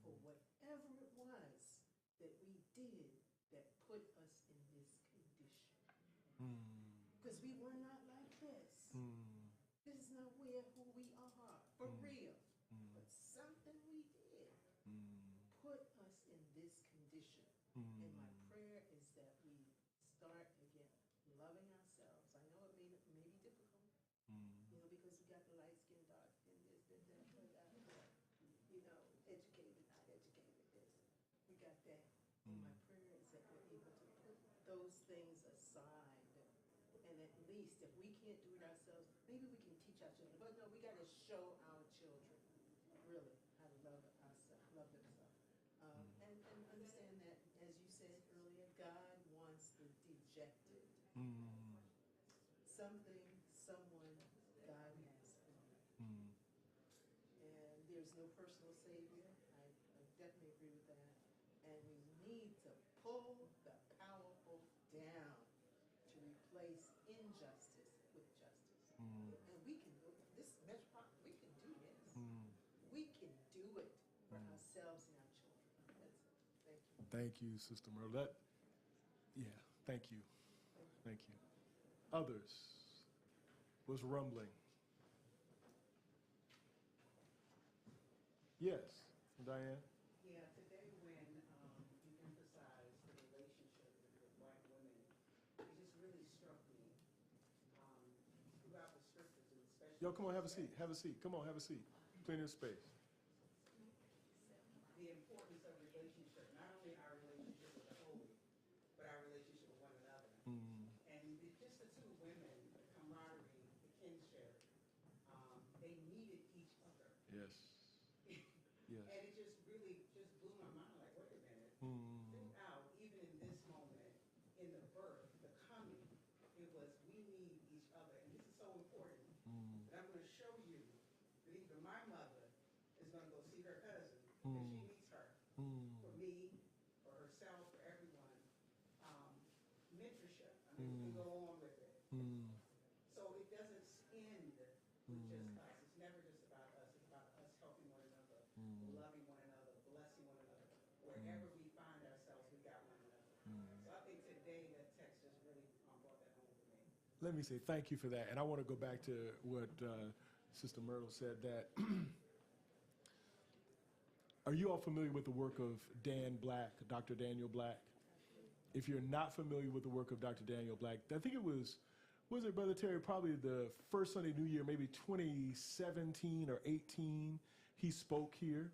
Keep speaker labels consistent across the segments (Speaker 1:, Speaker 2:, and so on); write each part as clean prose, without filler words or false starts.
Speaker 1: for whatever it was that we did that put us in this condition. Because we were not like this. This is not who we are, for real. But something we did put us in this condition. And my prayer is that we start again loving ourselves. I know it may be difficult, because we got the light skin, dark skin, this, that, educated, not educated, this. We got that. And my prayer is that we're able to put those things aside. And at least if we can't do it ourselves, maybe we can teach our children. But no, we got to show our children really how to love ourselves, love themselves. And understand that, as you said earlier, God wants the dejected. Something, someone, God has for you. And there's no personal savior. I definitely agree with that. And we need to pull the powerful down to replace injustice with justice. And we can do this, Metropolitan, we can do this. We can do it for ourselves and our children. That's it. Thank you.
Speaker 2: Thank you, Sister Merle. Thank you. Thank you. Others was rumbling. Yes, Diane?
Speaker 3: Yeah, today when you emphasized the relationship with Black women, it just really struck me throughout the scriptures, and especially...
Speaker 2: Yo, come on, have a seat. Have a seat. Come on, have a seat. Plenty of space.
Speaker 3: The importance of relationship, not only our relationship with the Holy, but our relationship with one another. And just the two women, the camaraderie, the kinship, they needed each other.
Speaker 2: Yes. Yes.
Speaker 3: And it just really just blew my mind, like, wait a minute. Throughout, even in this moment, in the birth, the coming, it was, we need each other. And this is so important. And I'm going to show you that even my mother is going to go see her cousin, and she needs her. For me, for herself, for everyone. Mentorship. I mean, we go on with it. So it doesn't end with just us. It's never just about us. It's about us helping one another, loving one another, blessing one another. Wherever we find ourselves, we got one another. So I think today that text just really brought that home for me.
Speaker 2: Let me say thank you for that. And I want to go back to what Sister Myrtle said, that are you all familiar with the work of Dan Black, Dr. Daniel Black? If you're not familiar with the work of Dr. Daniel Black, I think it was it, Brother Terry, probably the first Sunday New Year, maybe 2017 or 18, he spoke here.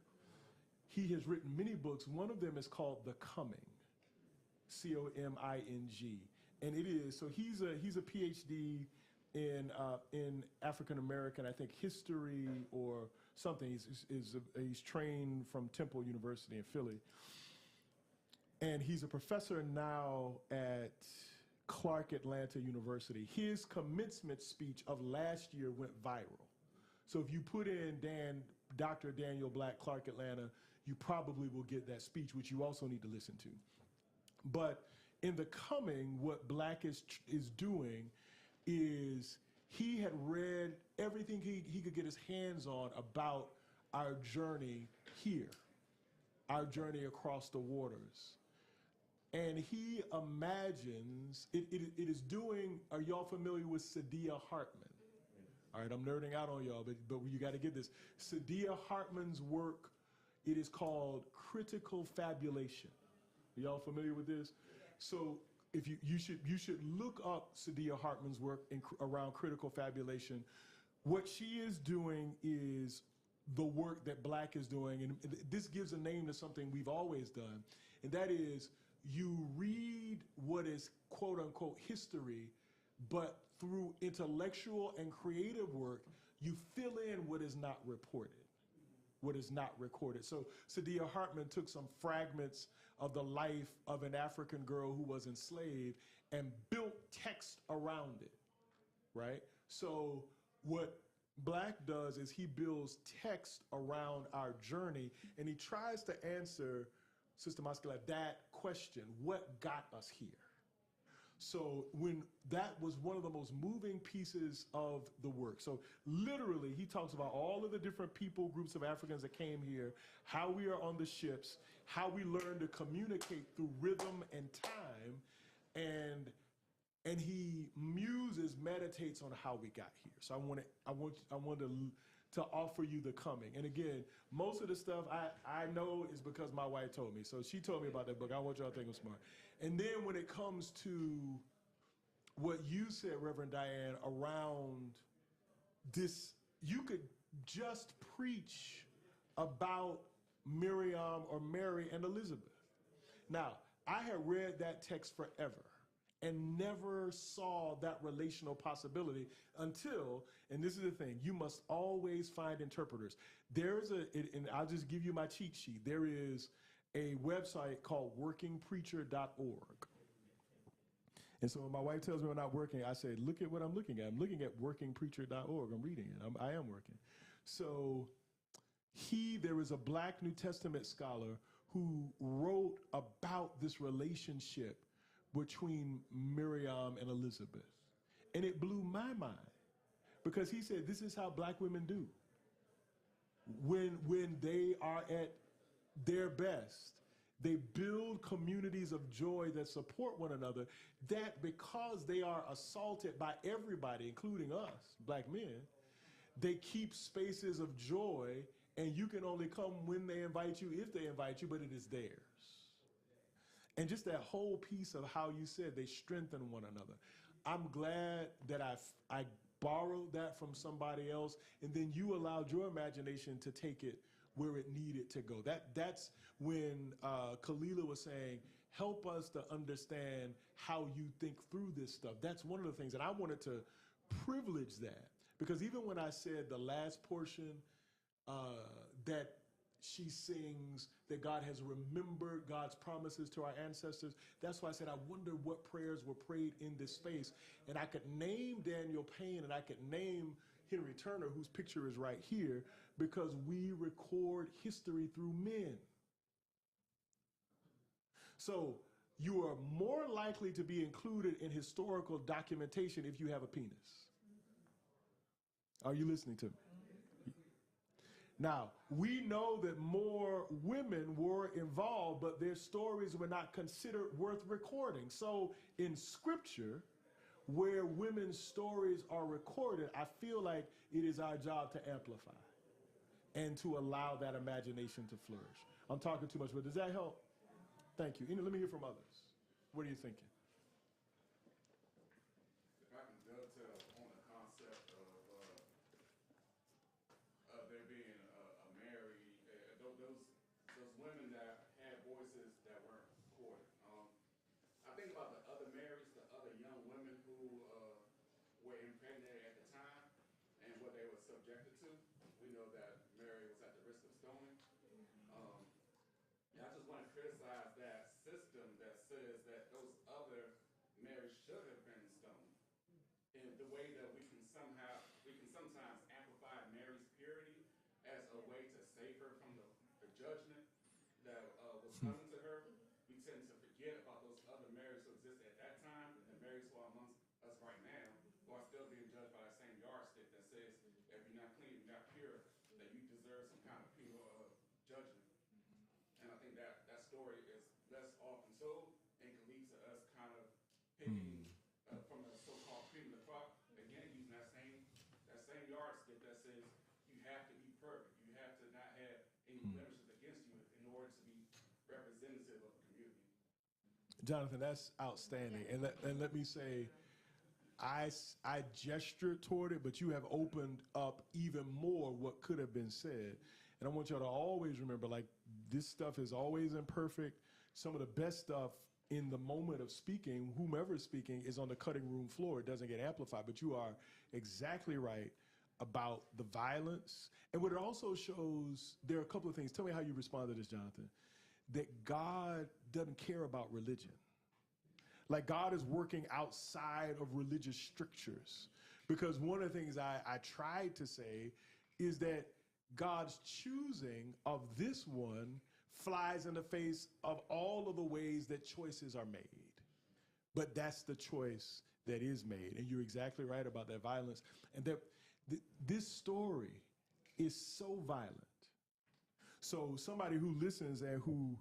Speaker 2: He has written many books. One of them is called The Coming, C-O-M-I-N-G. And it is, so he's a PhD in African American, I think, history or something. He's trained from Temple University in Philly. And he's a professor now at Clark Atlanta University. His commencement speech of last year went viral. So if you put in Dr. Daniel Black, Clark Atlanta, you probably will get that speech, which you also need to listen to. But in The Coming, what Black is doing is he had read everything he could get his hands on about our journey here, our journey across the waters. And he imagines, it is doing, are y'all familiar with Sadia Hartman? All right, I'm nerding out on y'all, but you got to get this. Sadia Hartman's work, it is called critical fabulation. Are y'all familiar with this? So if you should look up Sadia Hartman's work around critical fabulation. What she is doing is the work that Black is doing, and this gives a name to something we've always done, and that is you read what is quote unquote history, but through intellectual and creative work, you fill in what is not reported, what is not recorded. So Sadia Hartman took some fragments of the life of an African girl who was enslaved and built text around it, right? So what Black does is he builds text around our journey, and he tries to answer, Sister Mascala, that question, what got us here? So when that was one of the most moving pieces of the work. So literally, he talks about all of the different people, groups of Africans that came here, how we are on the ships, how we learn to communicate through rhythm and time, and he meditates on how we got here. So I want to offer you the coming. And again, most of the stuff I know is because my wife told me. So she told me about that book. I want y'all to think I'm smart. And then when it comes to what you said, Reverend Diane, around this, you could just preach about Miriam or Mary and Elizabeth. Now, I had read that text forever and never saw that relational possibility until, and this is the thing, you must always find interpreters. And I'll just give you my cheat sheet. There is a website called workingpreacher.org. And so when my wife tells me I'm not working, I say, look at what I'm looking at. I'm looking at workingpreacher.org. I'm reading it. I am working. So there is a Black New Testament scholar who wrote about this relationship between Miriam and Elizabeth. And it blew my mind because he said, this is how Black women do. When they are at their best, they build communities of joy that support one another, that because they are assaulted by everybody, including us, Black men, they keep spaces of joy, and you can only come when they invite you, if they invite you, but it is theirs. And just that whole piece of how you said they strengthen one another. I'm glad that I borrowed that from somebody else, and then you allowed your imagination to take it where it needed to go. That's when Kalila was saying, help us to understand how you think through this stuff. That's one of the things, and I wanted to privilege that, because even when I said the last portion that she sings, that God has remembered God's promises to our ancestors, that's why I said, I wonder what prayers were prayed in this space. And I could name Daniel Payne, and I could name Henry Turner, whose picture is right here, because we record history through men. So you are more likely to be included in historical documentation if you have a penis. Are you listening to me? Now, we know that more women were involved, but their stories were not considered worth recording. So in scripture, where women's stories are recorded, I feel like it is our job to amplify and to allow that imagination to flourish. I'm talking too much, but does that help? Thank you. Let me hear from others. What are you thinking?
Speaker 4: If I can dovetail on the concept of there being a Mary, those women that had voices that weren't recorded. I think about the other Marys, the other young women who were impregnated at the time and what they were subjected to. We know that Mary was at the risk of stoning. And I just want to criticize that system that says that those other Marys should have been stoned. In the way that we can sometimes amplify Mary's purity as a way to save her from the judgment that was coming to her. We tend to forget about those other Marys who existed at that time, and the Marys who are amongst us right now, who are still being judged by the same yardstick that says, if you're not clean, you're not pure, that you deserve some kind of penal judgment. And I think that story is less often told and can lead to us kind of picking from the so-called cream of the crop, again, using that same yardstick that says you have to be perfect, you have to not have any blemishes against you in order to be representative of the community.
Speaker 2: Jonathan, that's outstanding. And let me say, I gestured toward it, but you have opened up even more what could have been said. And I want y'all to always remember, like, this stuff is always imperfect. Some of the best stuff in the moment of speaking, whomever is speaking, is on the cutting room floor. It doesn't get amplified, but you are exactly right about the violence. And what it also shows, there are a couple of things. Tell me how you respond to this, Jonathan. That God doesn't care about religion. Like, God is working outside of religious strictures. Because one of the things I tried to say is that God's choosing of this one flies in the face of all of the ways that choices are made. But that's the choice that is made. And you're exactly right about that violence. And that this story is so violent. So somebody who listens and who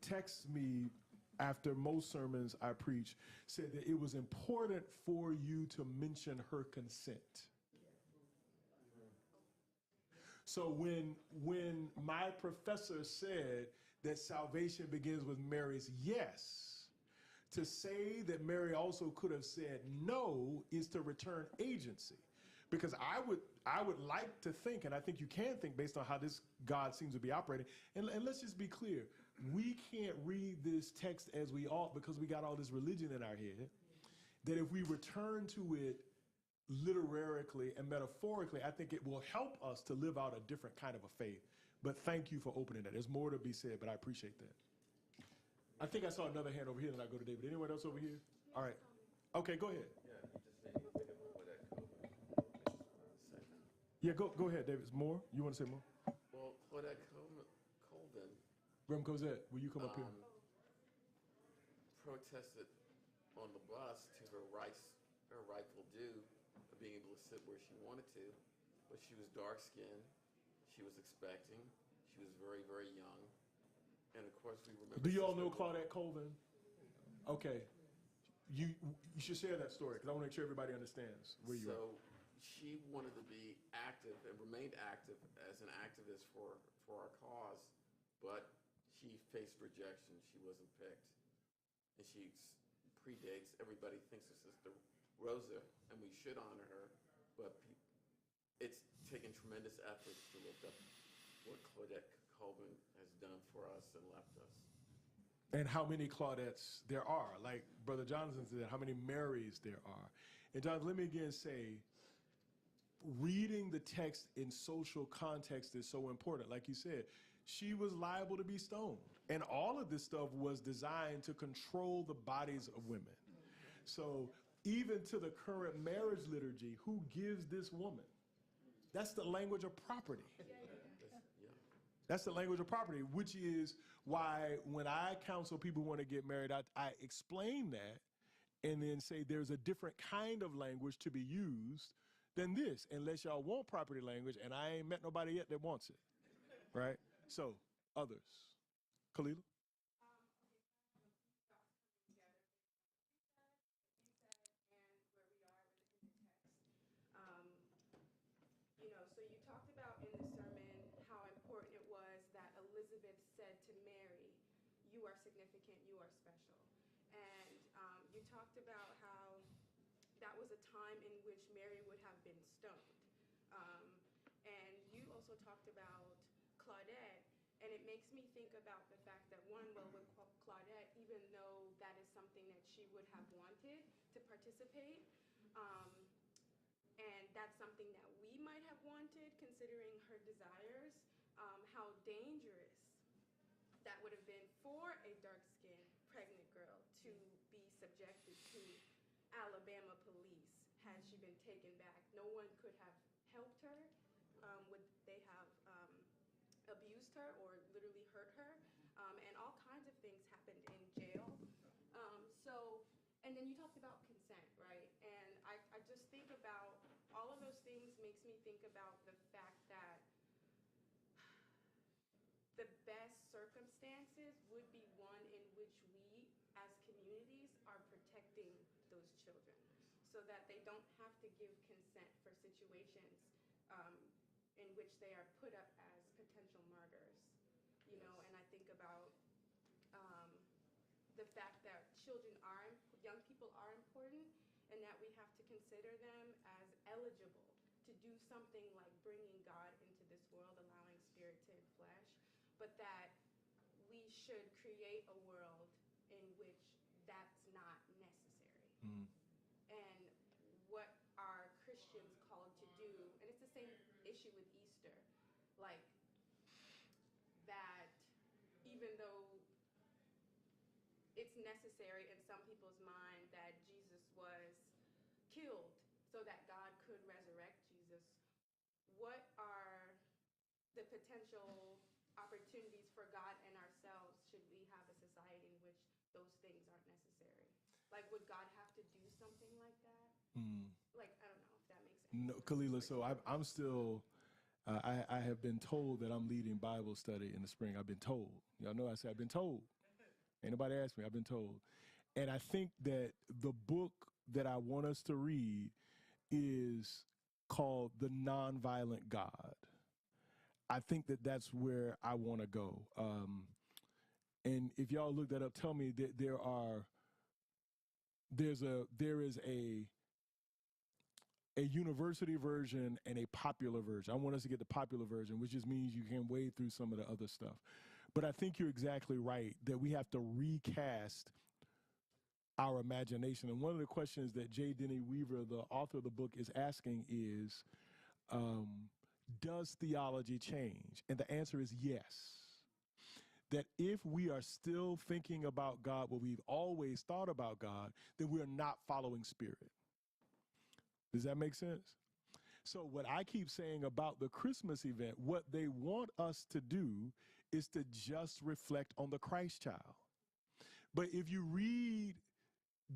Speaker 2: texts me after most sermons I preach said that it was important for you to mention her consent. So when my professor said that salvation begins with Mary's yes, to say that Mary also could have said no is to return agency. Because I would like to think, and I think you can think based on how this God seems to be operating, and let's just be clear, we can't read this text as we ought because we got all this religion in our head, that if we return to it literarily and metaphorically, I think it will help us to live out a different kind of a faith. But thank you for opening that. There's more to be said, but I appreciate that. I think I saw another hand over here, and I go to David. Anyone else over here? All right. Okay, go ahead. Yeah, go ahead, David. More? You want to say more?
Speaker 5: Well, Claudette Colvin
Speaker 2: Rem Cosette, will you come up here?
Speaker 5: protested on the bus to her rightful due of being able to sit where she wanted to, but she was dark-skinned, she was expecting, she was very, very young, and of course we remember.
Speaker 2: Do you all know Claudette Colvin? Okay. You should share that story because I want to make sure everybody understands where you are.
Speaker 5: So she wanted to be active and remained active as an activist for our cause, but she faced rejection. She wasn't picked. And she predates, everybody thinks of Sister Rosa, and we should honor her, but it's taken tremendous efforts to lift up what Claudette Colvin has done for us and left us.
Speaker 2: And how many Claudettes there are. Like Brother Jonathan said, how many Marys there are. And Jonathan, let me again say, reading the text in social context is so important. Like you said, she was liable to be stoned. And all of this stuff was designed to control the bodies of women. So even to the current marriage liturgy, who gives this woman? That's the language of property. That's the language of property, which is why when I counsel people who want to get married, I explain that and then say there's a different kind of language to be used than this, unless y'all want property language, and I ain't met nobody yet that wants it, right? So, others. Kalila?
Speaker 6: So you talked about in the sermon how important it was that Elizabeth said to Mary, you are significant, you are special. And you talked about how that was a time in which Mary would have been stoned. And you also talked about Claudette, and it makes me think about the fact that with Claudette, even though that is something that she would have wanted to participate, and that's something that we might have wanted considering her desires, how dangerous that would have been for a dark-skinned pregnant girl to be subjected to Alabama police had she been taken back. No one could have helped her. Would they have abused her or literally hurt her? And all kinds of things happened in jail. And then you talked about consent, right? And I just think about all of those things makes me think about the fact that the best circumstances would be one in which we as communities are protecting those children so that they don't have to give consent for situations in which they are put up as potential martyrs. And I think about the fact that young people are important, and that we have to consider them as eligible to do something like bringing God into this world, allowing spirit to flesh, but that we should create a world in which that's not necessary.
Speaker 2: Mm.
Speaker 6: And what are Christians called to do? And it's the same issue with Easter, like that even though it's necessary in some people's mind that Jesus was killed so that God could resurrect Jesus, what are the potential opportunities for God and ourselves should we have a society in which those things aren't necessary? Like, would God have to do something like that? Like, I don't know if that makes sense.
Speaker 2: No, Kalila, so I'm still, I have been told that I'm leading Bible study in the spring. I've been told. Y'all know I said I've been told. Ain't nobody asked me. I've been told. And I think that the book that I want us to read is called The Nonviolent God. I think that that's where I want to go. And if y'all look that up, tell me that there is a university version and a popular version. I want us to get the popular version, which just means you can wade through some of the other stuff. But I think you're exactly right that we have to recast our imagination. And one of the questions that J. Denny Weaver, the author of the book, is asking is, does theology change? And the answer is yes. That if we are still thinking about God what we've always thought about God, then we are not following Spirit. Does that make sense? So what I keep saying about the Christmas event, what they want us to do is to just reflect on the Christ child. But if you read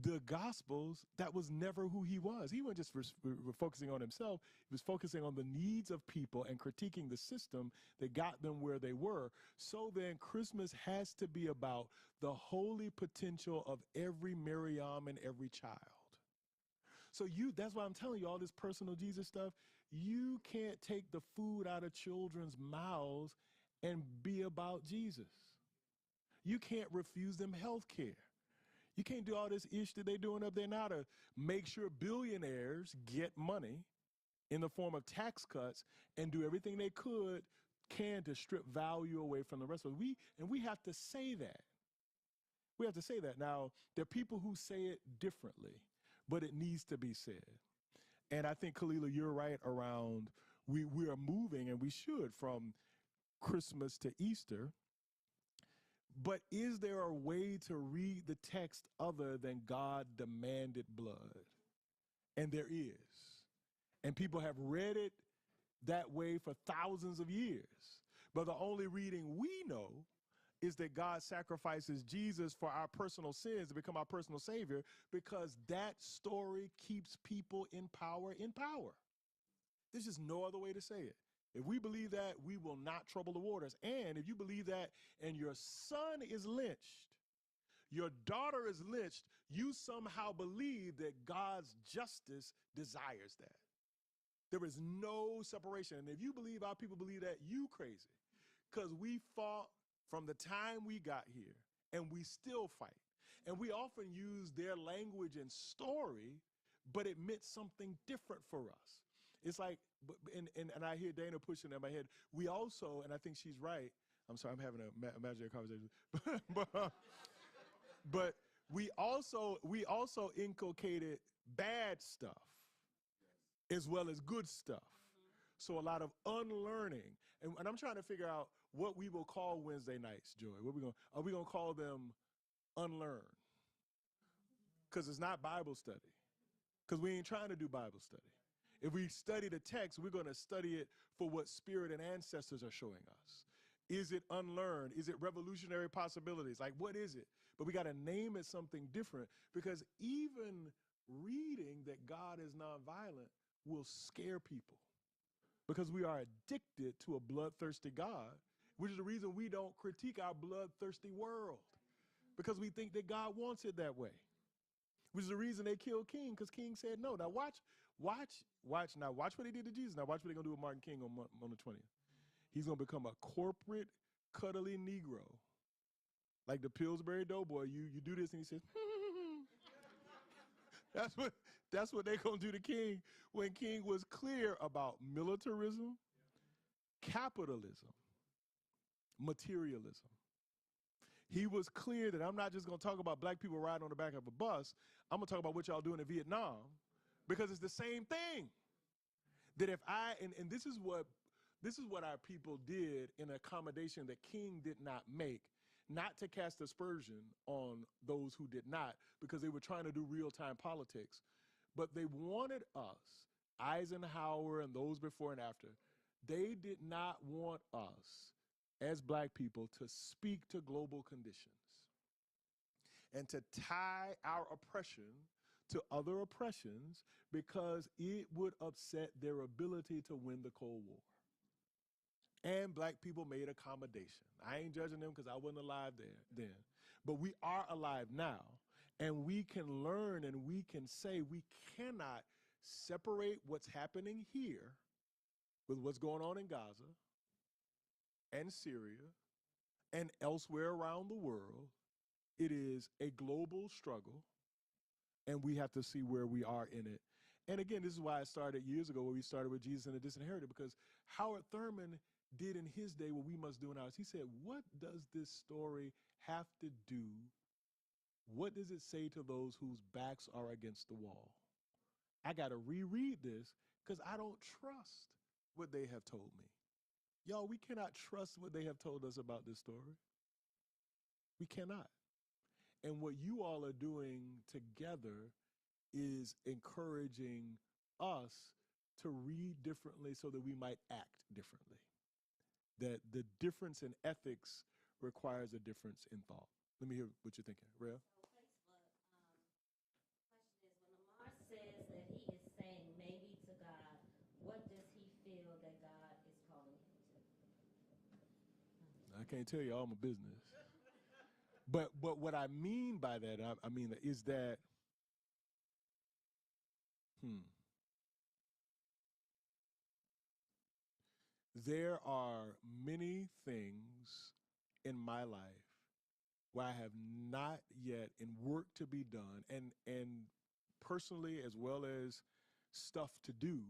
Speaker 2: the Gospels, that was never who he was. He wasn't just focusing on himself. He was focusing on the needs of people and critiquing the system that got them where they were. So then Christmas has to be about the holy potential of every Miriam and every child. So that's why I'm telling you all this personal Jesus stuff. You can't take the food out of children's mouths and be about Jesus. You can't refuse them health care. You can't do all this ish that they're doing up there now to make sure billionaires get money in the form of tax cuts and do everything they can to strip value away from the rest of us. We have to say that. We have to say that. Now, there are people who say it differently, but it needs to be said. And I think, Kalila, you're right around we are moving, and we should, from Christmas to Easter. But is there a way to read the text other than God demanded blood? And there is. And people have read it that way for thousands of years. But the only reading we know is that God sacrifices Jesus for our personal sins to become our personal Savior, because that story keeps people in power. There's just no other way to say it. If we believe that, we will not trouble the waters. And if you believe that and your son is lynched, your daughter is lynched, you somehow believe that God's justice desires that. There is no separation. And if you believe our people believe that, you crazy. Because we fought from the time we got here, and we still fight. And we often use their language and story, but it meant something different for us. It's like, and I hear Dana pushing in my head. We also, and I think she's right. I'm sorry, I'm having an imaginary conversation. but we also inculcated bad stuff as well as good stuff. So a lot of unlearning. And I'm trying to figure out what we will call Wednesday nights, Joy. Are we going to call them unlearn? Because it's not Bible study. Because we ain't trying to do Bible study. If we study the text, we're going to study it for what Spirit and ancestors are showing us. Is it unlearned? Is it revolutionary possibilities? Like, what is it? But we got to name it something different, because even reading that God is nonviolent will scare people, because we are addicted to a bloodthirsty God, which is the reason we don't critique our bloodthirsty world, because we think that God wants it that way, which is the reason they killed King, because King said no. Now watch what he did to Jesus. Now watch what they're going to do with Martin King on the 20th. He's going to become a corporate, cuddly Negro. Like the Pillsbury Doughboy. You do this, and he says, That's what they're going to do to King, when King was clear about militarism, capitalism, materialism. He was clear that I'm not just going to talk about black people riding on the back of a bus. I'm going to talk about what y'all doing in Vietnam, because it's the same thing. That if and this is what our people did in accommodation that King did not make, not to cast aspersion on those who did not, because they were trying to do real-time politics. But they wanted us, Eisenhower and those before and after, they did not want us as black people to speak to global conditions. and to tie our oppression to other oppressions because it would upset their ability to win the Cold War. And black people made accommodation. I ain't judging them because I wasn't alive then. But we are alive now. And we can learn and we can say we cannot separate what's happening here with what's going on in Gaza and Syria and elsewhere around the world. It is a global struggle, and we have to see where we are in it. And again, this is why I started years ago, where we started with Jesus and the Disinherited, because Howard Thurman did in his day what we must do in ours. He said, what does this story have to do? What does it say to those whose backs are against the wall? I got to reread this because I don't trust what they have told me. Y'all, we cannot trust what they have told us about this story. We cannot. And what you all are doing together is encouraging us to read differently so that we might act differently. That the difference in ethics requires a difference in thought. Let me hear what you're thinking. Real?
Speaker 7: So Facebook, question is, when Lamar says that he is saying maybe to God, what does he feel that God is calling him to?
Speaker 2: I can't tell you all my business. But what I mean by that, I mean is that, there are many things in my life where I have not yet, in work to be done, and personally as well as stuff to do,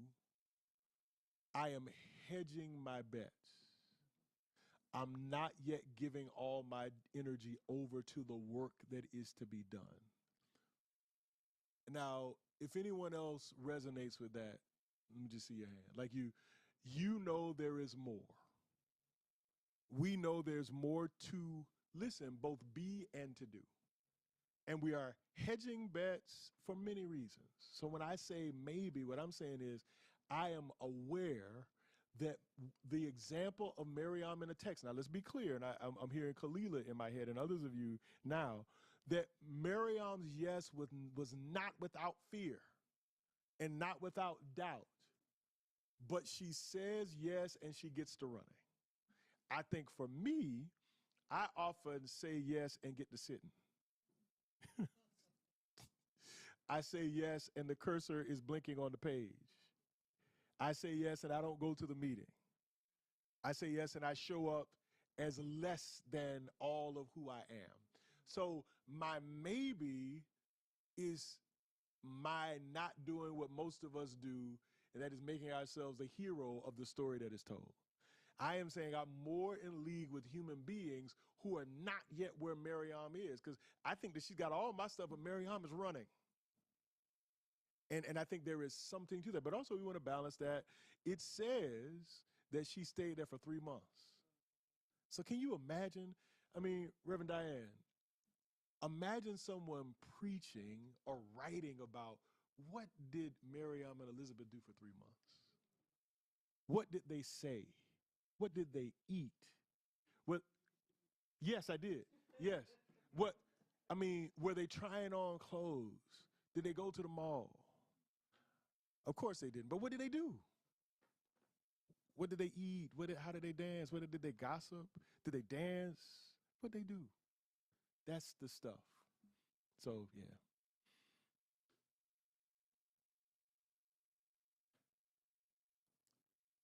Speaker 2: I am hedging my bets. I'm not yet giving all my energy over to the work that is to be done. Now, if anyone else resonates with that, let me just see your hand. Like you know there is more. We know there's more to, listen, both be and to do. And we are hedging bets for many reasons. So when I say maybe, what I'm saying is I am aware that the example of Miriam in the text, now let's be clear, and I'm hearing Kalila in my head and others of you now, that Miriam's yes was not without fear and not without doubt, but she says yes and she gets to running. I think for me, I often say yes and get to sitting. I say yes and the cursor is blinking on the page. I say yes and I don't go to the meeting. I say yes and I show up as less than all of who I am. So my maybe is my not doing what most of us do, and that is making ourselves the hero of the story that is told. I am saying I'm more in league with human beings who are not yet where Miriam is, because I think that she's got all my stuff, but Miriam is running. And I think there is something to that. But also we want to balance that. It says that she stayed there for 3 months. So can you imagine? I mean, Reverend Diane, imagine someone preaching or writing about what did Miriam and Elizabeth do for 3 months? What did they say? What did they eat? What? Yes, I did. Yes. What? I mean, were they trying on clothes? Did they go to the mall? Of course they didn't. But what did they do? What did they eat? How did they dance? Did they gossip? Did they dance? What did they do? That's the stuff. So, yeah.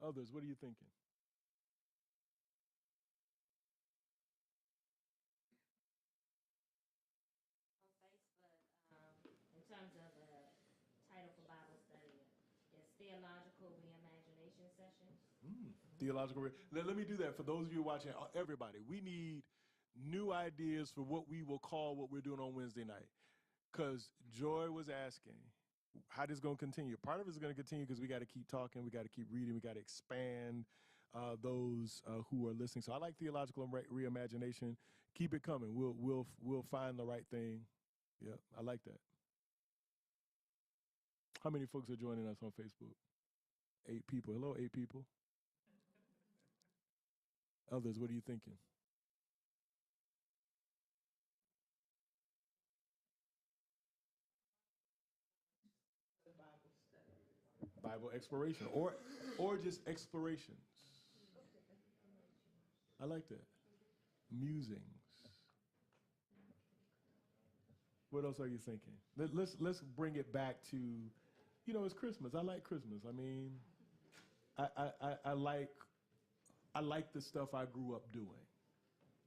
Speaker 2: Others, what are you thinking?
Speaker 7: On Facebook, in terms of the title for Bible study, is Theological Reimagination Session.
Speaker 2: Theological. Let me do that for those of you watching. Everybody, we need new ideas for what we will call what we're doing on Wednesday night. Because Joy was asking, how this going to continue? Part of it is going to continue because we got to keep talking, we got to keep reading, we got to expand those who are listening. So I like theological reimagination. Keep it coming. We'll find the right thing. Yeah, I like that. How many folks are joining us on Facebook? 8 people. Hello, 8 people. Others, what are you thinking? Bible exploration, or just explorations. I like that. Musings. What else are you thinking? Let's bring it back to, it's Christmas. I like Christmas. I mean, I like the stuff I grew up doing.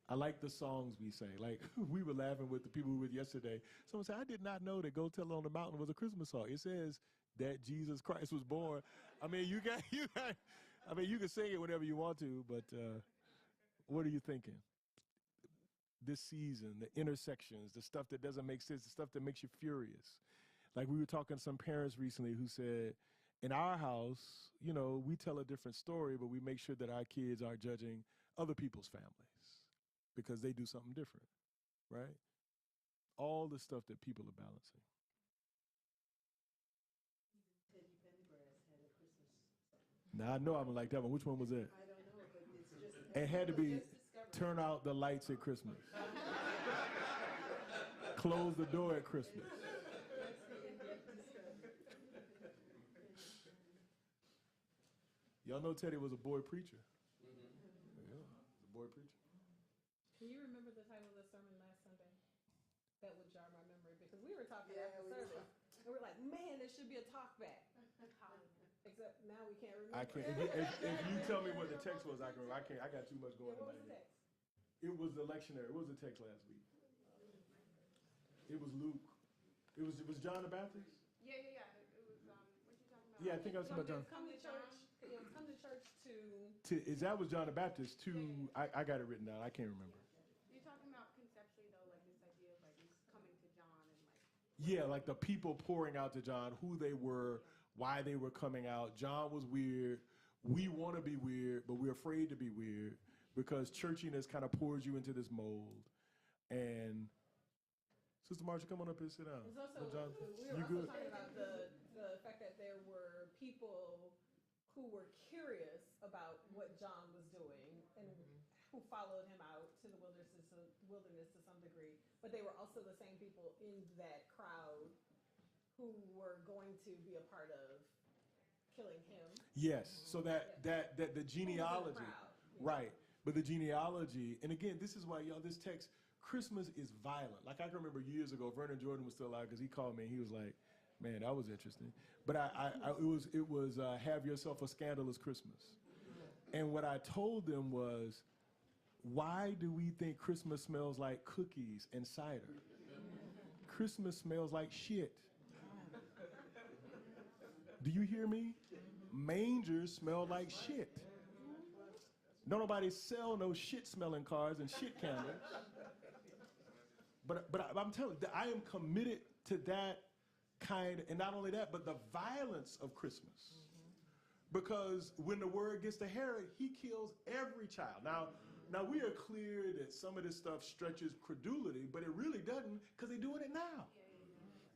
Speaker 2: I like the songs we sang. Like, we were laughing with the people we were with yesterday. Someone said, I did not know that Go Tell It on the Mountain was a Christmas song. It says that Jesus Christ was born. I mean, you can sing it whenever you want to, but what are you thinking? This season, the intersections, the stuff that doesn't make sense, the stuff that makes you furious. Like, we were talking to some parents recently who said, in our house, we tell a different story, but we make sure that our kids aren't judging other people's families because they do something different, right? All the stuff that people are balancing.
Speaker 1: Teddy Pendergrass had a Christmas song.
Speaker 2: Now, I know I'm like that one. Which one was that?
Speaker 1: I don't know, but it's just.
Speaker 2: It had to be
Speaker 1: just discovered.
Speaker 2: turn out the lights at Christmas. Close the door at Christmas. Y'all know Teddy was a boy preacher. Yeah, a boy preacher.
Speaker 8: Can you remember the title of the sermon last Sunday? That would jar my memory because we were talking
Speaker 1: Yeah,
Speaker 8: after
Speaker 1: we
Speaker 8: service. And we're like, man, there should be a talk back. Except now we can't remember.
Speaker 2: I can't. If you tell me what the text was, I can. I can't. I got too much going
Speaker 8: Yeah,
Speaker 2: on.
Speaker 8: what was the text?
Speaker 2: It was the lectionary. What was the text last week? It was Luke. It was John the Baptist.
Speaker 6: Yeah. It was, what you talking about?
Speaker 2: Yeah, I think I was talking about John.
Speaker 8: Come to church. Come to church to.
Speaker 2: That was John the Baptist. I got it written down. I can't remember.
Speaker 6: You're talking about conceptually though, like this idea of like this coming to John and like.
Speaker 2: Yeah, like the people pouring out to John, who they were, why they were coming out. John was weird. We want to be weird, but we're afraid to be weird because churchiness kind of pours you into this mold. And Sister Marcia, come on up here, sit down.
Speaker 8: It's also,
Speaker 2: John,
Speaker 8: we
Speaker 2: you
Speaker 8: were
Speaker 2: good?
Speaker 8: also talking about the fact that there were people who were curious about what John was doing and who followed him out to the wilderness to some degree. But they were also the same people in that crowd who were going to be a part of killing him.
Speaker 2: Yes, so that the genealogy, right? But the genealogy, and again, this is why y'all, this text, Christmas is violent. Like I can remember years ago, Vernon Jordan was still alive because he called me and he was like, "Man, that was interesting." But it was have yourself a scandalous Christmas. And what I told them was, why do we think Christmas smells like cookies and cider? Christmas smells like shit. Do you hear me? Mangers smell like shit. Don't nobody sell no shit smelling cars and shit candles. But I'm telling you, I am committed to that kind, and not only that, but the violence of Christmas. Because when the word gets to Herod, he kills every child. Now we are clear that some of this stuff stretches credulity, but it really doesn't because they're doing it now.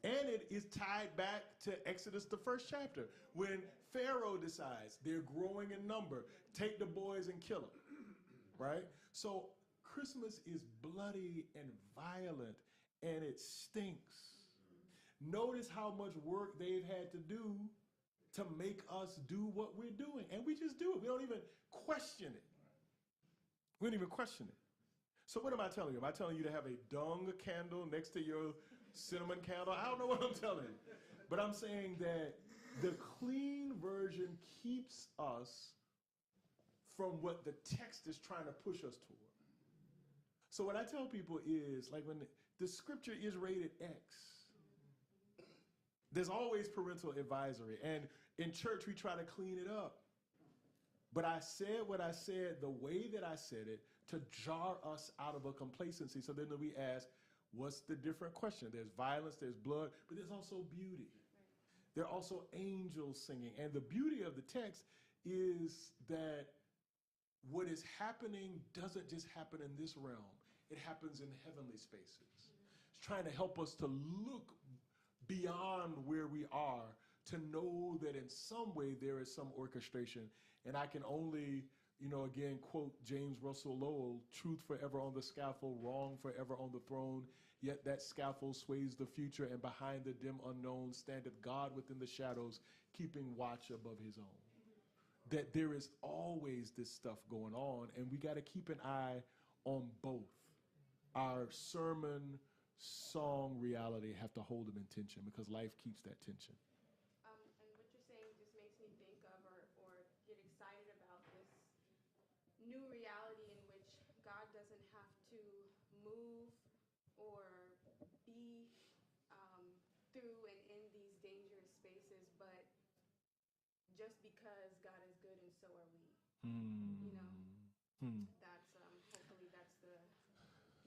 Speaker 2: And it is tied back to Exodus, the first chapter, when Pharaoh decides they're growing in number, take the boys and kill them, right? So Christmas is bloody and violent, and it stinks. Notice how much work they've had to do to make us do what we're doing, and we just do it. We don't even question it. We don't even question it. So what am I telling you? Am I telling you to have a dung candle next to your cinnamon candle? I don't know what I'm telling you. But I'm saying that the clean version keeps us from what the text is trying to push us toward. So what I tell people is, like when the scripture is rated X, there's always parental advisory. And in church, we try to clean it up. But I said what I said the way that I said it to jar us out of a complacency. So then we ask, what's the different question? There's violence, there's blood, but there's also beauty. There are also angels singing. And the beauty of the text is that what is happening doesn't just happen in this realm. It happens in heavenly spaces. It's trying to help us to look beyond where we are, to know that in some way there is some orchestration. And I can only again, quote James Russell Lowell, truth forever on the scaffold, wrong forever on the throne. Yet that scaffold sways the future, and behind the dim unknown standeth God within the shadows, keeping watch above his own. That there is always this stuff going on, and we got to keep an eye on both. Our sermon, song, reality have to hold them in tension, because life keeps that tension.
Speaker 6: And what you're saying just makes me think of or get excited about this new reality in which God doesn't have to move or be through and in these dangerous spaces, but just because God is good and so are we. That's hopefully that's the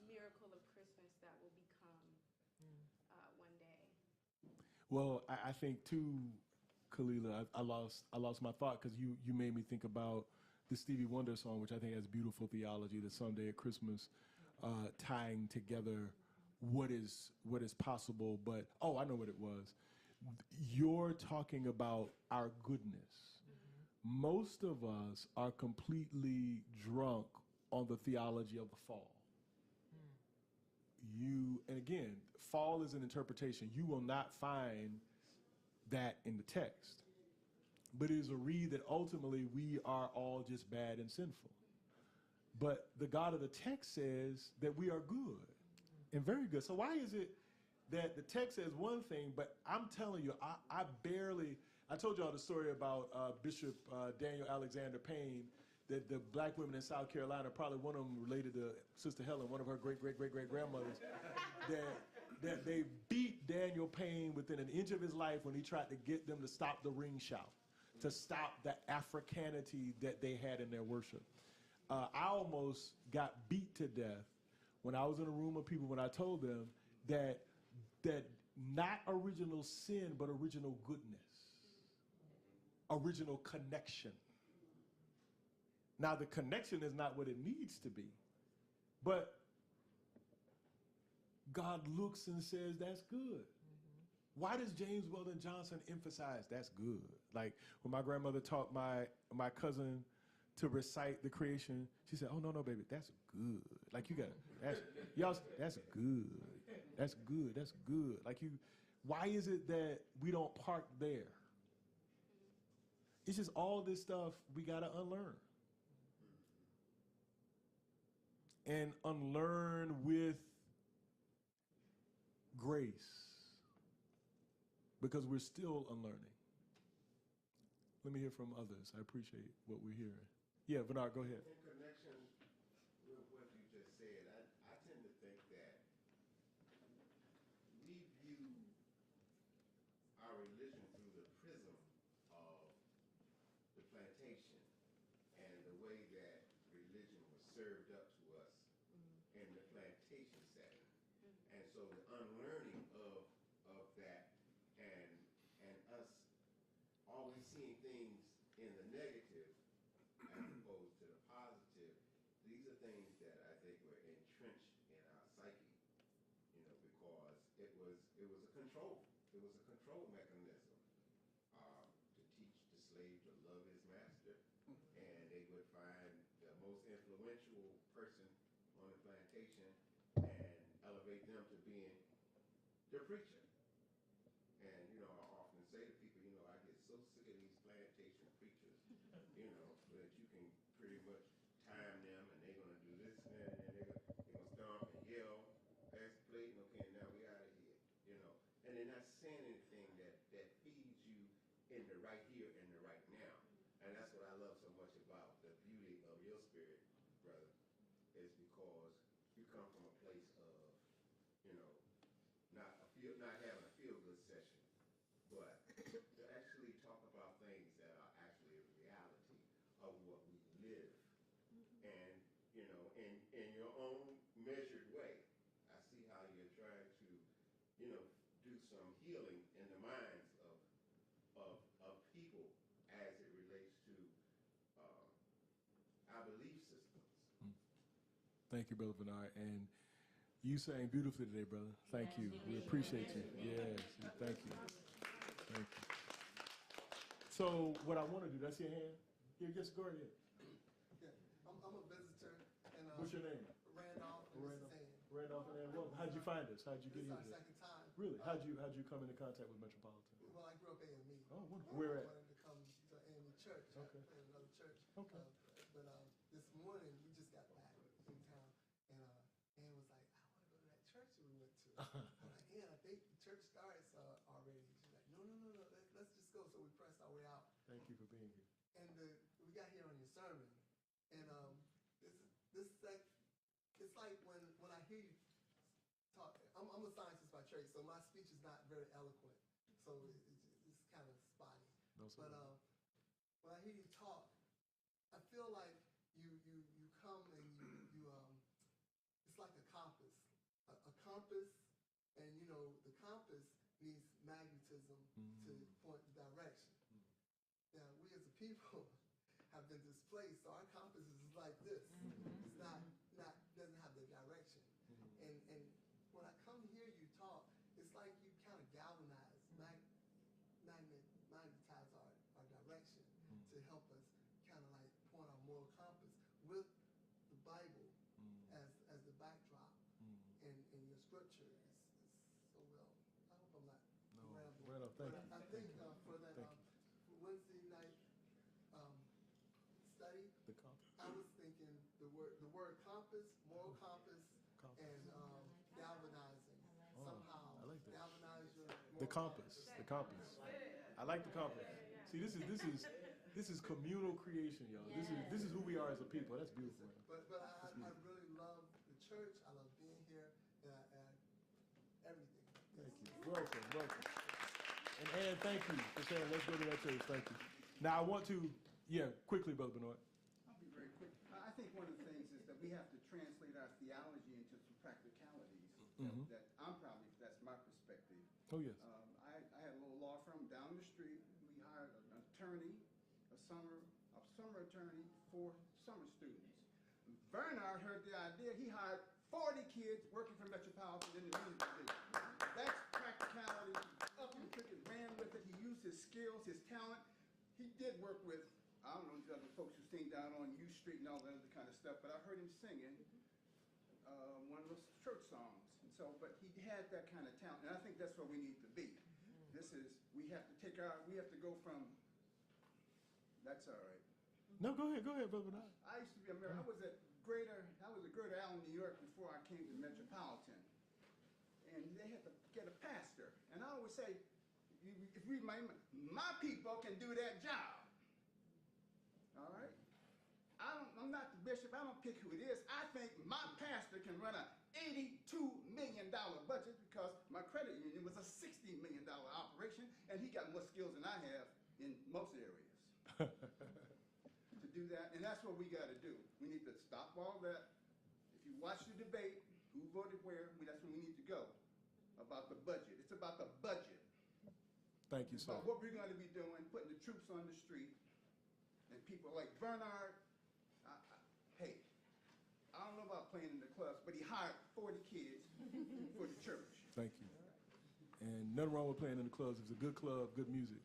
Speaker 6: miracle of Christmas that will become one day.
Speaker 2: Well, I think too, Kalila, I lost my thought, because you made me think about the Stevie Wonder song, which I think has beautiful theology, the Someday at Christmas, tying together what is possible. But I know what it was. You're talking about our goodness. Most of us are completely drunk on the theology of the fall. And again, fall is an interpretation. You will not find that in the text. But it is a read that ultimately we are all just bad and sinful. But the God of the text says that we are good and very good. So why is it that the text says one thing, but I'm telling you, I told y'all the story about Bishop Daniel Alexander Payne, that the black women in South Carolina, probably one of them related to Sister Helen, one of her great-great-great-great-grandmothers, that they beat Daniel Payne within an inch of his life when he tried to get them to stop the ring shout, to stop the Africanity that they had in their worship. I almost got beat to death when I was in a room of people when I told them that not original sin, but original goodness, original connection. Now, the connection is not what it needs to be, but God looks and says, that's good. Why does James Weldon Johnson emphasize that's good? Like when my grandmother taught my cousin to recite the creation, she said, oh, no, baby, that's good. Like you got, that's good. That's good. That's good. Why is it that we don't park there? It's just all this stuff we got to unlearn. And unlearn with grace, because we're still unlearning. Let me hear from others. I appreciate what we're hearing. Yeah, Bernard, go ahead.
Speaker 9: In connection with what you just said, I tend to think that we view our religion through the prism of the plantation and the way that religion was served up to us in the plantation setting. And so the unlearning of that and us always seeing things in the negative as opposed to the positive, these are things that I think were entrenched in our psyche, because it was a control mechanism to teach the slave to love his master, and they would find the most influential person on the plantation and elevate them to being their preacher. And I often say to people, I get so sick of these plantation preachers, that you can pretty much time them and they're gonna do this and that, and then they're gonna stomp and yell, pass the plate, and okay, now we out of here, and they're not saying anything that feeds you in the right here and the right now. And that's what I love so much about the beauty of your spirit, brother, is because you come from a place of, not having a feel-good session, but to actually talk about things that are actually a reality of what we live. And, in your own measured way, I see how you're trying to, do some healing in the minds of people as it relates to our belief systems.
Speaker 2: Thank you, Brother Bernard. And you sang beautifully today, brother. Thank you. We appreciate you. Yes, thank you. Thank you. So what I want to do, that's your hand? Yeah, just go ahead.
Speaker 9: Yeah,
Speaker 10: I'm a visitor. And,
Speaker 2: What's your name?
Speaker 10: Randolph. And
Speaker 2: Randolph.
Speaker 10: This is Ann.
Speaker 2: Randolph and Ann. Well, how'd you find us? How'd you get
Speaker 10: This is
Speaker 2: here?
Speaker 10: our second time.
Speaker 2: Really? How'd you come into contact with Metropolitan?
Speaker 10: Well, I grew up AME.
Speaker 2: Oh, wonderful. Where
Speaker 10: I
Speaker 2: at?
Speaker 10: wanted to come to AME church.
Speaker 2: Okay.
Speaker 10: I played another church.
Speaker 2: Okay.
Speaker 10: But this morning, we just got back in town, and Ann was like, I want to go to that church that we went to. I'm like, Ann, I think the church starts already. She's like, no, let's just go. So we pressed our way out.
Speaker 2: Thank you for being here.
Speaker 10: And we got here on your sermon, and this is like, it's like when I hear you talk. I'm a scientist by trade, so my speech is not very eloquent, so it's kind of spotty.
Speaker 2: No, sir.
Speaker 10: But when I hear you talk, I feel like you come and you it's like a compass, and the compass needs magnetism to point the direction. Now, we as a people have been displaced, so our compass is like this. It's not doesn't have the direction. And when I come hear you talk, it's like you kind of galvanize, magnetize our direction to help us kind of like point our moral compass with the Bible as the backdrop. And your scripture is so well. I hope I'm not rambling.
Speaker 2: Randolph, thank you.
Speaker 10: I think for that
Speaker 2: Thank you.
Speaker 10: Wednesday night study,
Speaker 2: The compass.
Speaker 10: I was thinking the word compass, moral compass, and galvanizing. Somehow
Speaker 2: I like that.
Speaker 10: galvanize your
Speaker 2: The
Speaker 10: moral
Speaker 2: compass. The compass. I like the compass. See, this is communal creation, y'all. This is who we are as a people. That's beautiful. Man.
Speaker 10: But I really love the church. I love being here, and everything.
Speaker 2: Thank you. Welcome. And Ann, thank you for saying, let's go to that church. Thank you. Now, I want to, quickly, Brother Benoit.
Speaker 11: I'll be very quick. I think one of the things is that we have to translate our theology into some practicalities. That that's my perspective.
Speaker 2: Oh, yes.
Speaker 11: I had a little law firm down the street. We hired an attorney, a summer attorney for summer students. Bernard heard the idea. He hired 40 kids working for Metropolitan in the music division. That's practicality. Up and took it, ran with it. He used his skills, his talent. He did work with, I don't know, these other folks who sing down on U Street and all that other kind of stuff, but I heard him singing one of those church songs. And so, but he had that kind of talent, and I think that's where we need to be. We have to go from, that's all right.
Speaker 2: No, go ahead, Brother Benoit.
Speaker 11: I used to be a mayor. I was at Greater Allen, New York before I came to Metropolitan. And they had to get a pastor. And I always say, if we my people can do that job. All right? I'm not the bishop. I don't pick who it is. I think my pastor can run a $82 million budget because my credit union was a $60 million operation, and he got more skills than I have in most areas. To do that, and that's what we got to do. We need to stop all that. If you watch the debate, who voted where, that's where we need to go. About the budget. It's about the budget.
Speaker 2: Thank you, sir.
Speaker 11: About what we're going to be doing, putting the troops on the street, and people like Bernard. Hey, I don't know about playing in the clubs, but he hired 40 kids for the church.
Speaker 2: Thank you. And nothing wrong with playing in the clubs. It's a good club, good music.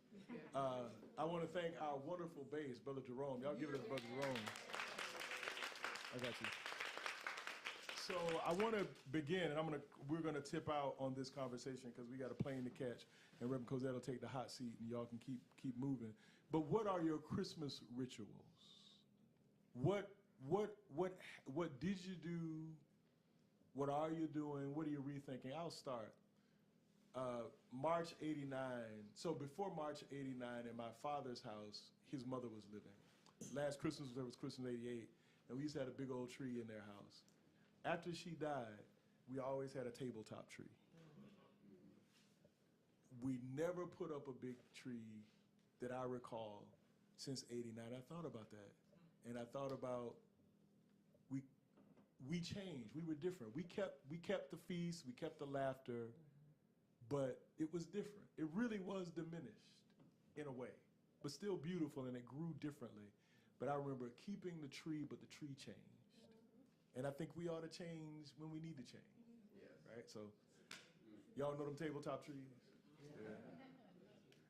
Speaker 2: I want to thank our wonderful bass, Brother Jerome. Y'all give it up to Brother Jerome. I got you. So I want to begin, and we're gonna tip out on this conversation because we got a plane to catch, and Reverend Cosette will take the hot seat, and y'all can keep moving. But what are your Christmas rituals? What did you do? What are you doing? What are you rethinking? I'll start. March '89. So before March '89, in my father's house, his mother was living. Last Christmas, there was Christmas '88, and we used to have a big old tree in their house. After she died, we always had a tabletop tree. We never put up a big tree that I recall since '89. I thought about that, and I thought about we changed. We were different. We kept the feast. We kept the laughter. But it was different. It really was diminished in a way, but still beautiful, and it grew differently. But I remember keeping the tree, but the tree changed. And I think we ought to change when we need to change, right? So y'all know them tabletop trees? Yeah.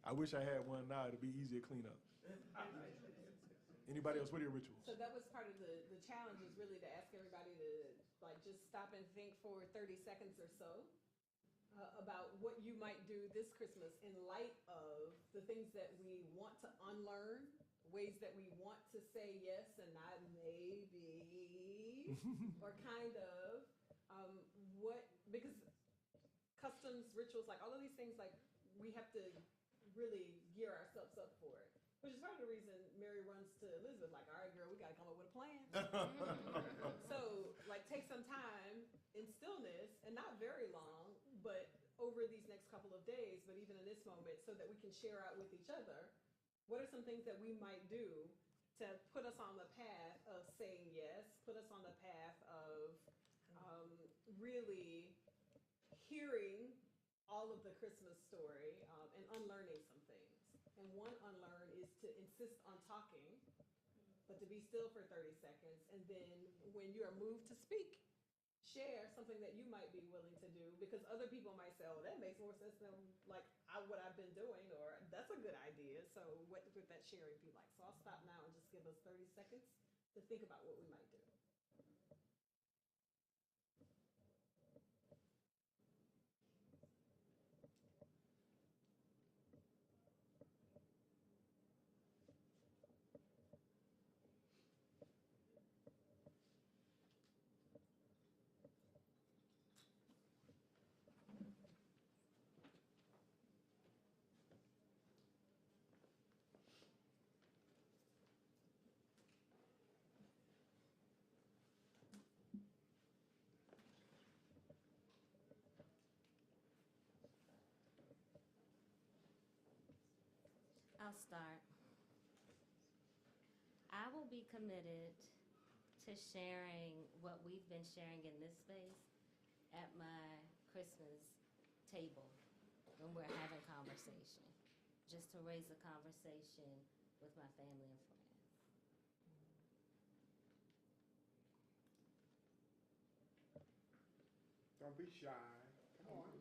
Speaker 2: I wish I had one now. It'd be easier to clean up. Anybody else? What are your rituals?
Speaker 8: So that was part of the challenge, is really to ask everybody to like just stop and think for 30 seconds or so about what you might do this Christmas in light of the things that we want to unlearn, ways that we want to say yes and not maybe, or kind of because customs, rituals, like all of these things, like we have to really gear ourselves up for it. Which is part of the reason Mary runs to Elizabeth, like, all right, girl, we got to come up with a plan. So, like, take some time in stillness, and not very long, but over these next couple of days, but even in this moment, so that we can share out with each other, what are some things that we might do to put us on the path of saying yes, put us on the path of really hearing all of the Christmas story and unlearning some things. And one unlearn is to insist on talking, but to be still for 30 seconds. And then when you are moved to speak, share something that you might be willing to do, because other people might say, oh, that makes more sense than like what I've been doing, or that's a good idea. So what would that sharing be like? So I'll stop now and just give us 30 seconds to think about what we might do.
Speaker 7: I'll start. I will be committed to sharing what we've been sharing in this space at my Christmas table when we're having conversation, just to raise a conversation with my family and friends.
Speaker 11: Don't be shy. Come on.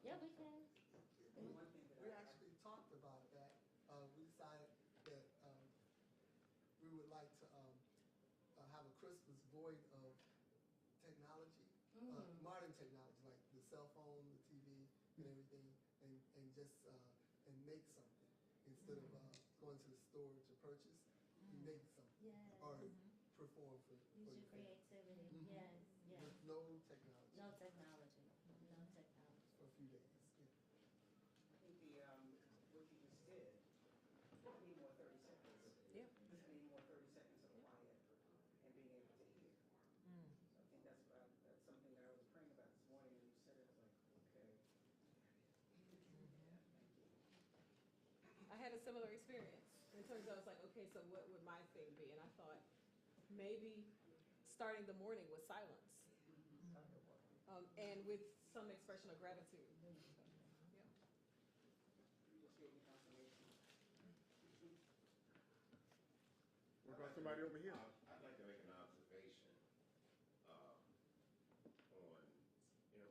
Speaker 7: Yeah, we can.
Speaker 10: We actually talked about that. We decided that we would like to have a Christmas void of technology, modern technology, like the cell phone, the TV, and everything, and just and make something instead of going to the store to purchase. You make something
Speaker 7: Yes.
Speaker 10: or perform for
Speaker 7: Use
Speaker 10: your
Speaker 7: your
Speaker 10: family.
Speaker 7: creativity. Yes, yes.
Speaker 10: With no technology.
Speaker 7: No technology. No technology.
Speaker 10: For a few days. Yeah.
Speaker 3: I think what you just did, I need more 30 seconds.
Speaker 8: Yeah.
Speaker 3: I need more 30 seconds of quiet and being able to hear. So I think that's something that I was praying about this morning, and you said it, I was like, okay.
Speaker 8: I had a similar experience in terms of, I was like, okay, so what would my thing be? And I thought maybe starting the morning with silence, and with some expression of gratitude. Yeah.
Speaker 3: You just gave me confirmation.
Speaker 11: What about somebody over here?
Speaker 9: I'd like to make an observation on,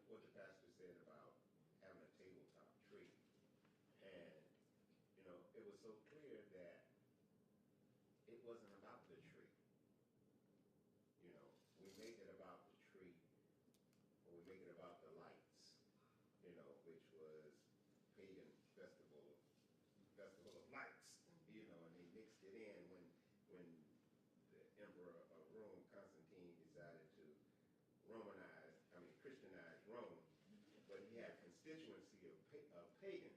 Speaker 9: what the pastor said about having a tabletop tree. And, it was so clear that it wasn't about the tree. We make it about the tree, or we make it about the lights, which was pagan festival of lights, and they mixed it in when the emperor of Rome, Constantine, decided to Christianize Rome, but he had a constituency of pagans,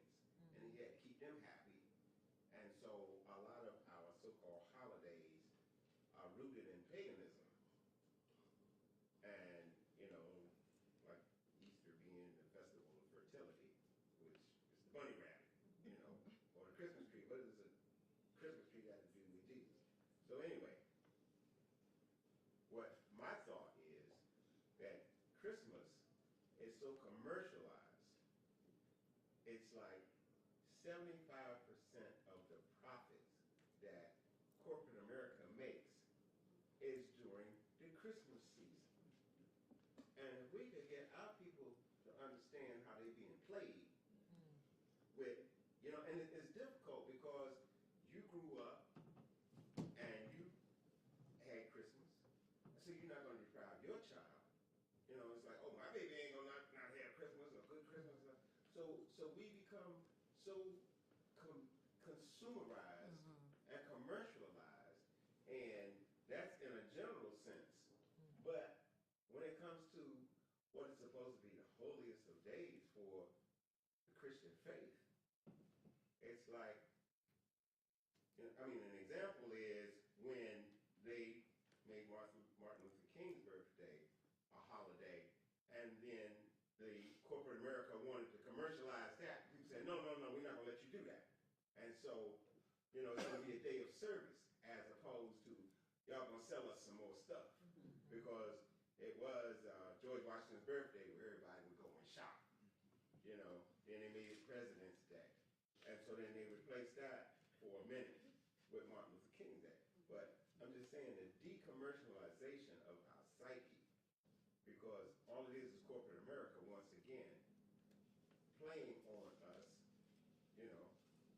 Speaker 9: and he had to keep them happy. And so a lot of our so-called holidays are rooted in paganism. And, like Easter being the festival of fertility, which is the bunny rabbit, or the Christmas tree. What does a Christmas tree got to do with Jesus? So anyway, what my thought is that Christmas is so commercialized. It's like 75% of the profits that corporate America makes is during the Christmas season. And if we could get our people to understand how they're being played with, and it's difficult because you grew up So we become so consumerized and commercialized, and that's in a general sense. But when it comes to what is supposed to be the holiest of days for the Christian faith, it's like, I mean, an example is when they made Martin Luther King's birthday a holiday, and then the corporate America wanted to commercialize that. People said, no, we're not going to let you do that. And so, it's going to be a day of service as opposed to y'all going to sell us some more stuff. Because it was George Washington's birthday where everybody would go and shop. Then they made it President's Day. And so then they replaced that for a minute with Martin Luther King Day. But I'm just saying the decommercialization of our psyche, because all it is corporate America once again playing on us, then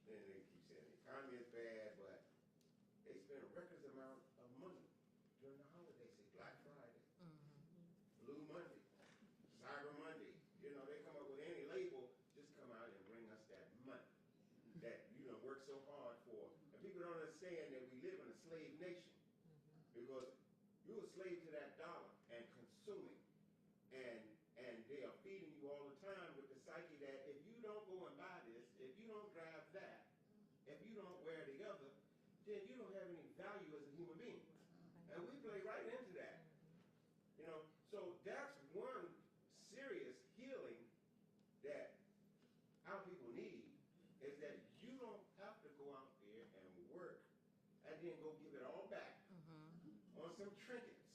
Speaker 9: they keep saying the economy is bad, but they spend a record amount of money during the holidays, say Black Friday, Blue Monday, Cyber Monday. They come up with any label, just come out and bring us that money that work so hard for. And people don't understand that we live in a slave nation, because you're a slave to that dollar and consuming, and they are feeding you all the time with the psyche that if you don't go and buy this, if you don't drive that, if you don't wear the other, then you don't have any value as a human being. And we play right into that. So that's one serious healing that our people need, is that you don't have to go out there and work and then go give it all back on some trinkets.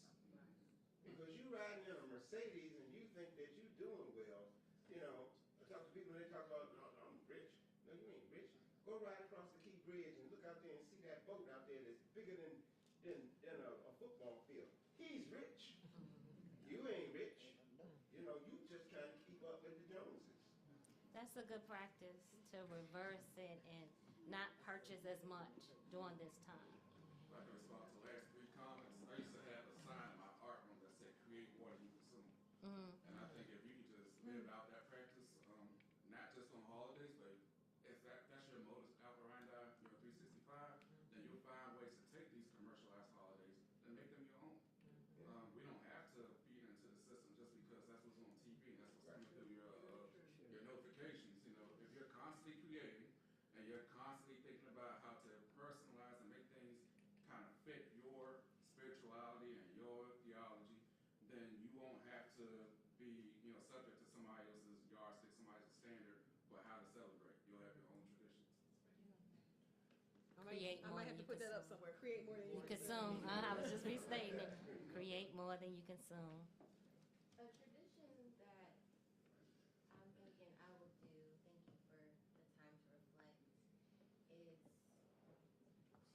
Speaker 9: Because you riding in a Mercedes and you think that you're doing well. I talk to people and they talk about, no, I'm rich. No, you ain't rich. Go ride across the Key Bridge and look out there and see that boat out there that's bigger than a football field. He's rich. You ain't rich. You just trying to keep up with the Joneses.
Speaker 7: That's a good practice, to reverse it and not purchase as much during this time.
Speaker 4: I can respond to the last 3 comments. I used to have a sign in my art room that said create more than you consume. And I think if you could just live out that practice, not just on holidays, but if that's your modus operandi, 365, then you'll find ways to take these commercialized holidays and make them your own. We don't have to feed into the system just because that's what's on TV and that's what's coming through your notifications. If you're constantly creating and you're constantly thinking about how to personalize and make things kind of fit your spirituality and your theology, then you won't have to be, subject to somebody else's yardstick, somebody else's standard for how to celebrate. You'll have your own traditions.
Speaker 8: I might have to put that up somewhere. Create more than you
Speaker 7: Consume. I was just restating it. Create more than you consume.
Speaker 12: A tradition that I'm thinking I will do, thank you for the time to reflect, is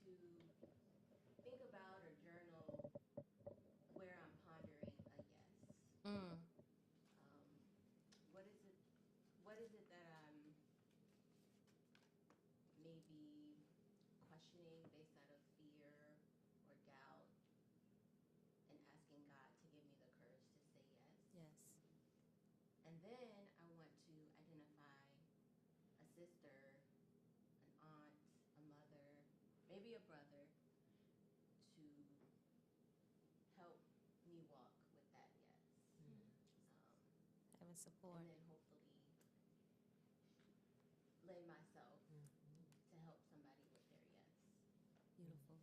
Speaker 12: to think about or journal where I'm pondering a yes. What is it that I'm maybe questioning based out of fear or doubt, and asking God to give me the courage to say yes.
Speaker 7: Yes.
Speaker 12: And then I want to identify a sister, an aunt, a mother, maybe a brother, to help me walk with that yes.
Speaker 7: Having support.
Speaker 12: And then hopefully lend myself to help somebody with their yes.
Speaker 7: Beautiful.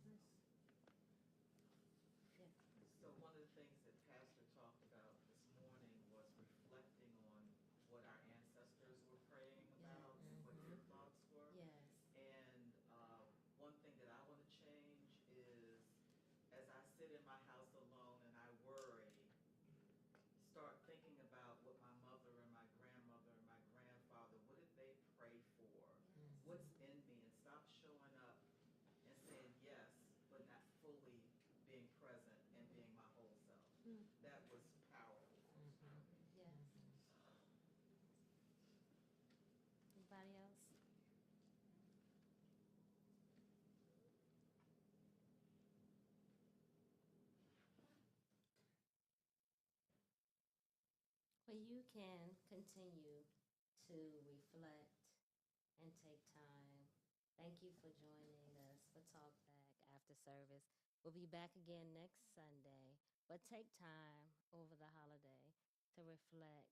Speaker 13: So one of the things that Pastor talked about this morning was reflecting on what our ancestors were praying about and what their thoughts were.
Speaker 12: Yes.
Speaker 13: And one thing that I want to change is, as I sit in my house alone and I worry, start thinking about what my mother and my grandmother and my grandfather, what did they pray for? What's in me? And stop showing up and saying yes, but not fully being present and being my whole self. That was powerful.
Speaker 12: Yes.
Speaker 7: Anybody else? Well, you can continue to reflect and take time. Thank you for joining us for Talk Back after service. We'll be back again next Sunday, but take time over the holiday to reflect,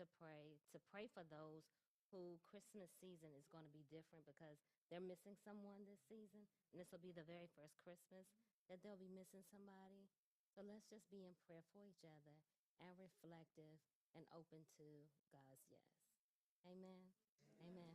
Speaker 7: to pray for those who Christmas season is going to be different because they're missing someone this season, and this will be the very first Christmas that they'll be missing somebody. So let's just be in prayer for each other and reflective and open to God's yes. Amen. Amen.